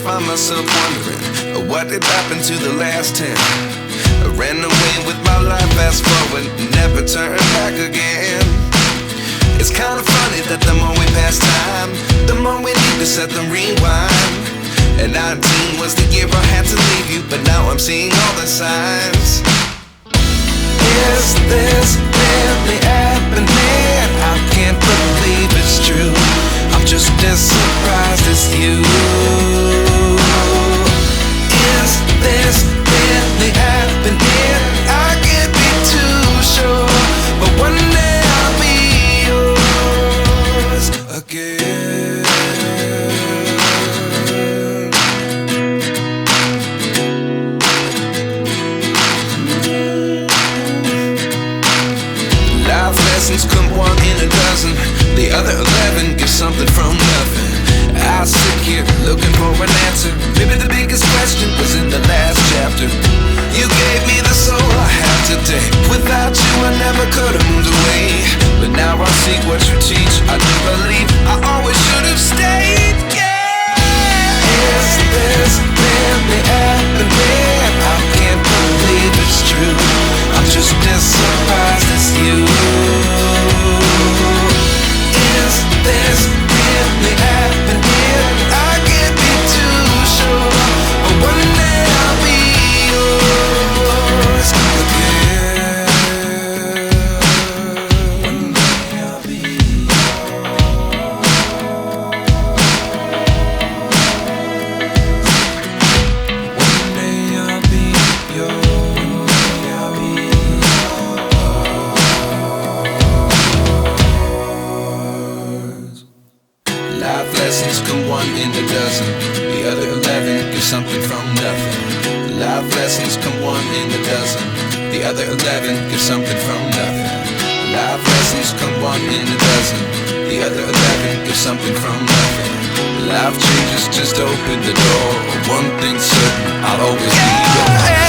find myself wondering what did happen to the last 10. I ran away with my life, fast forward, never turn back again. It's kind of funny that the more we pass time, the more we need to set the rewind. And 19 was the year I had to leave you, but now I'm seeing all the signs. Is this really happening? I can't believe it's true. I'm just as surprised as you. Is this really happening? I can't be too sure, but one day I'll be yours again. Life lessons come one in a dozen. The other 11 give something from nothing. I sit here looking for an answer. Maybe the biggest question was in the last chapter. You gave me the soul I have today. Without you I never could have moved away. But now I see what you teach. I do believe I always should have stayed. Yeah. Is this really happening? I can't believe it's true. I'm just as surprised as you. Is this really happening? I can't be too sure, but one day I'll be yours again. One day I'll be yours. One day I'll be yours. One day I'll be yours. Life lessons come one in a dozen. The other 11 give something from nothing. Life lessons come one in a dozen. The other 11 give something from nothing. Life lessons come one in a dozen. The other 11 give something from nothing. Life changes just open the door. One thing's certain, I'll always be yours.